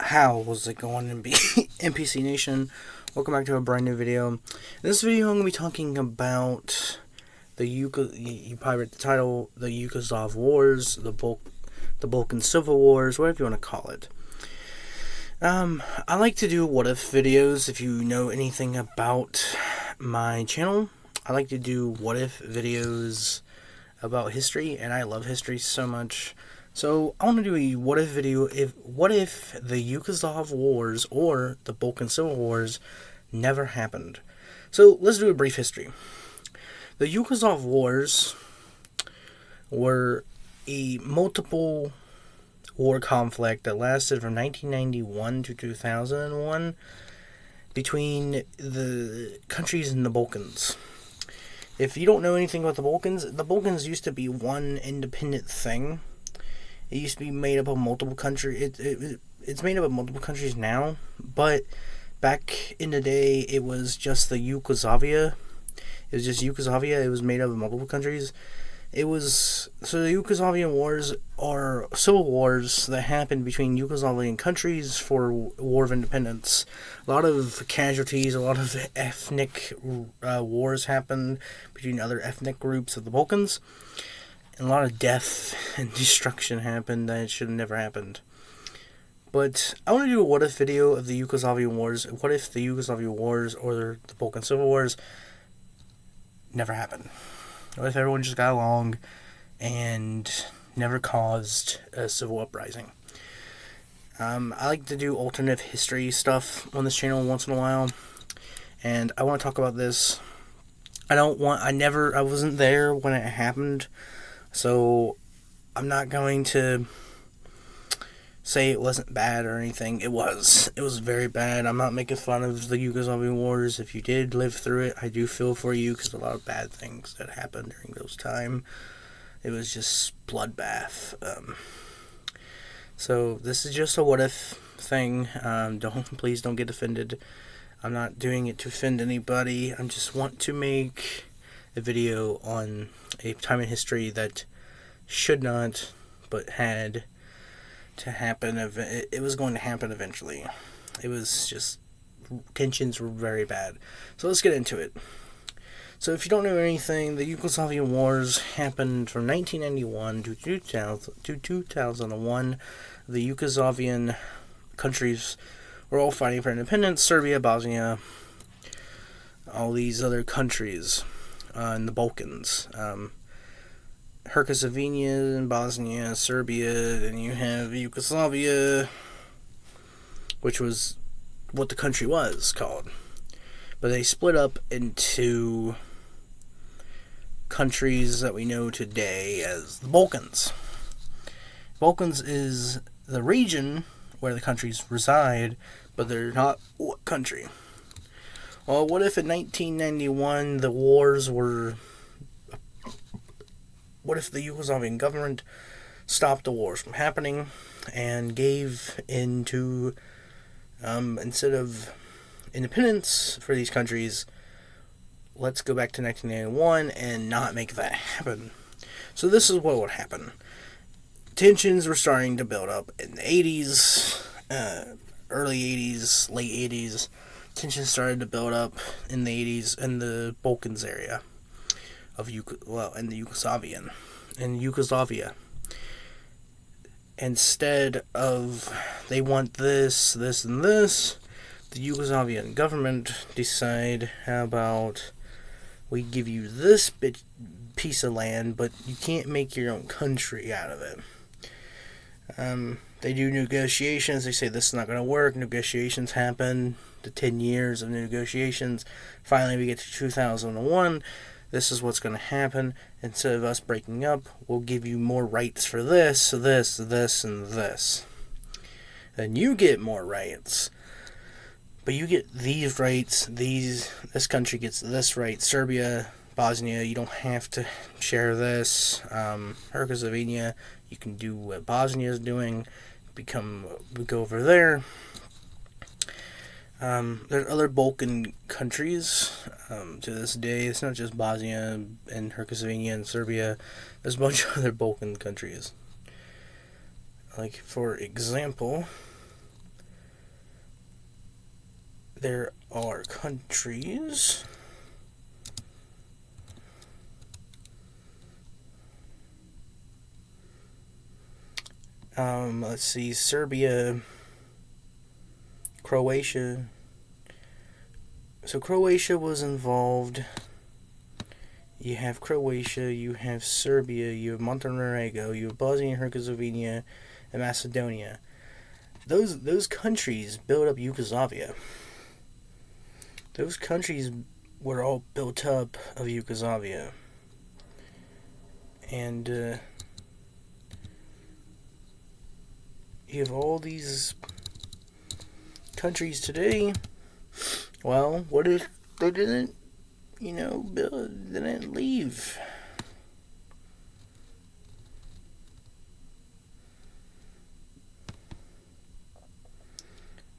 How was it going in NPC Nation? Welcome back to a brand new video. In this video I'm going to be talking about you probably read the title, the Yugoslav Wars, the Balkan Civil Wars, whatever you want to call it. I like to do what if videos. If you know anything about my channel, I like to do what if videos about history, and I love history so much. So I want to do a what if video. What if the Yugoslav Wars or the Balkan Civil Wars never happened? So let's do a brief history. The Yugoslav Wars were a multiple war conflict that lasted from 1991 to 2001 between the countries in the Balkans. If you don't know anything about the Balkans used to be one independent thing. It used to be made up of multiple countries. It's made up of multiple countries now, but back in the day, it was just the Yugoslavia. It was just Yugoslavia. It was made up of multiple countries. The Yugoslavian wars are civil wars that happened between Yugoslavian countries for war of independence. A lot of casualties, a lot of ethnic wars happened between other ethnic groups of the Balkans. And a lot of death and destruction happened that should have never happened. But I want to do a what if video of the Yugoslavian wars. What if the Yugoslavian wars or the Balkan Civil Wars never happened? What if everyone just got along and never caused a civil uprising? I like to do alternate history stuff on this channel once in a while, and I want to talk about this. I wasn't there when it happened, so I'm not going to say it wasn't bad or anything. It was very bad. I'm not making fun of the Yugoslavian wars. If you did live through it, I do feel for you, because a lot of bad things that happened during those time. It was just bloodbath. So this is just a what if thing. Please don't get offended. I'm not doing it to offend anybody. I just want to make a video on a time in history that should not, but had to happen. It was going to happen eventually. It was just, tensions were very bad. So let's get into it. So if you don't know anything, the Yugoslavian wars happened from 1991 to 2001. The Yugoslavian countries were all fighting for independence. Serbia, Bosnia, all these other countries in the Balkans. Herzegovina, Bosnia, Serbia, then you have Yugoslavia, which was what the country was called. But they split up into countries that we know today as the Balkans. Balkans is the region where the countries reside, but they're not what country. Well, what if in 1991 the wars were... What if the Yugoslavian government stopped the wars from happening and gave into, instead of independence for these countries, let's go back to 1991 and not make that happen. So this is what would happen. Tensions were starting to build up in the 80s, early 80s, late 80s. Tensions started to build up in the 80s in the Balkans area in Yugoslavia. Instead of, they want this, this, and this, the Yugoslavian government decide, how about we give you this piece of land, but you can't make your own country out of it. They do negotiations. They say this is not going to work. Negotiations happen. The 10 years of negotiations. Finally, we get to 2001. This is what's going to happen. Instead of us breaking up, we'll give you more rights for this, this, this, and this. Then you get more rights. But you get these rights. This country gets this right. Serbia, Bosnia, you don't have to share this. Herzegovina, you can do what Bosnia is doing. We go over there. There are other Balkan countries to this day. It's not just Bosnia and Herzegovina and Serbia. There's a bunch of other Balkan countries. Like, for example, there are countries. Let's see, Serbia, Croatia. So Croatia was involved. You have Croatia, you have Serbia, you have Montenegro, you have Bosnia and Herzegovina, and Macedonia. Those countries built up Yugoslavia. Those countries were all built up of Yugoslavia. And you have all these countries today. Well, what if they didn't, they didn't leave?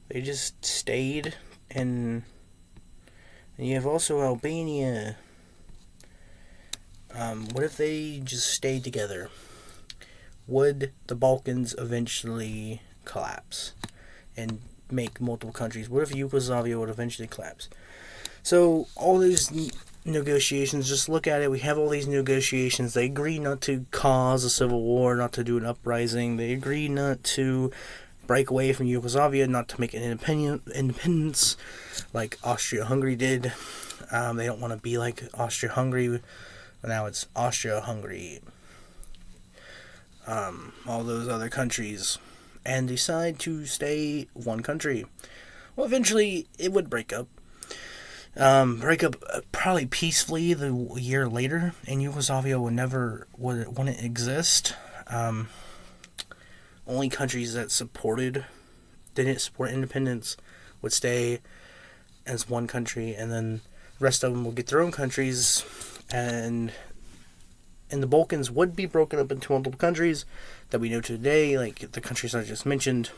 They just stayed, and you have also Albania. What if they just stayed together? Would the Balkans eventually collapse and make multiple countries? What if Yugoslavia would eventually collapse? So all these negotiations, just look at it. We have all these negotiations. They agree not to cause a civil war, not to do an uprising. They agree not to break away from Yugoslavia, not to make an independence like Austria-Hungary did. They don't want to be like Austria-Hungary. Now it's Austria-Hungary. All those other countries, and decide to stay one country. Well, eventually it would break up. Probably peacefully the year later, and Yugoslavia wouldn't exist. Only countries that didn't support independence would stay as one country, and then the rest of them will get their own countries, and the Balkans would be broken up into multiple countries that we know today, like the countries I just mentioned.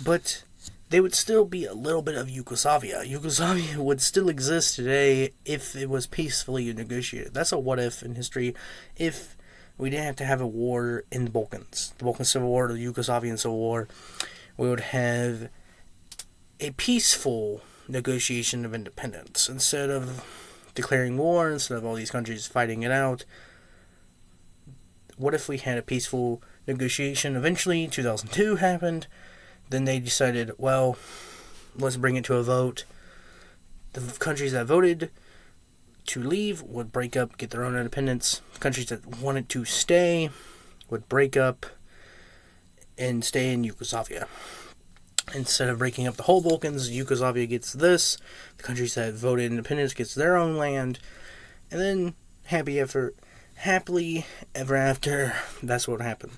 But they would still be a little bit of Yugoslavia. Yugoslavia would still exist today if it was peacefully negotiated. That's a what if in history. If we didn't have to have a war in the Balkans Civil War, the Yugoslavian Civil War, we would have a peaceful negotiation of independence instead of declaring war, instead of all these countries fighting it out. What if we had a peaceful negotiation? Eventually, 2002 happened. Then they decided, well, let's bring it to a vote. The countries that voted to leave would break up, get their own independence. Countries that wanted to stay would break up and stay in Yugoslavia. Instead of breaking up the whole Balkans, Yugoslavia gets this. The countries that voted independence gets their own land. And then, happily ever after, that's what happened.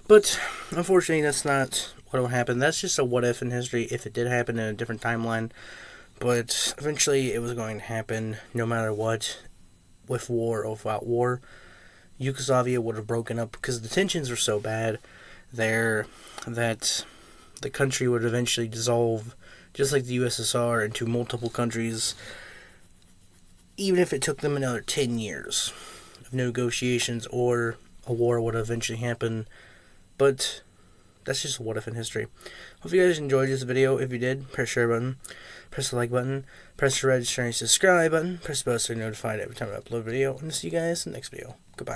But, unfortunately, that's not what will happen. That's just a what if in history, if it did happen in a different timeline. But, eventually, it was going to happen, no matter what, with war or without war. Yugoslavia would have broken up, because the tensions were so bad there that the country would eventually dissolve, just like the USSR, into multiple countries, even if it took them another 10 years of negotiations, or a war would eventually happen. But that's just a what if in history. Hope you guys enjoyed this video. If you did, press the share button, press the like button, press the red subscribe button, press the bell so you're notified every time I upload a video, and see you guys in the next video.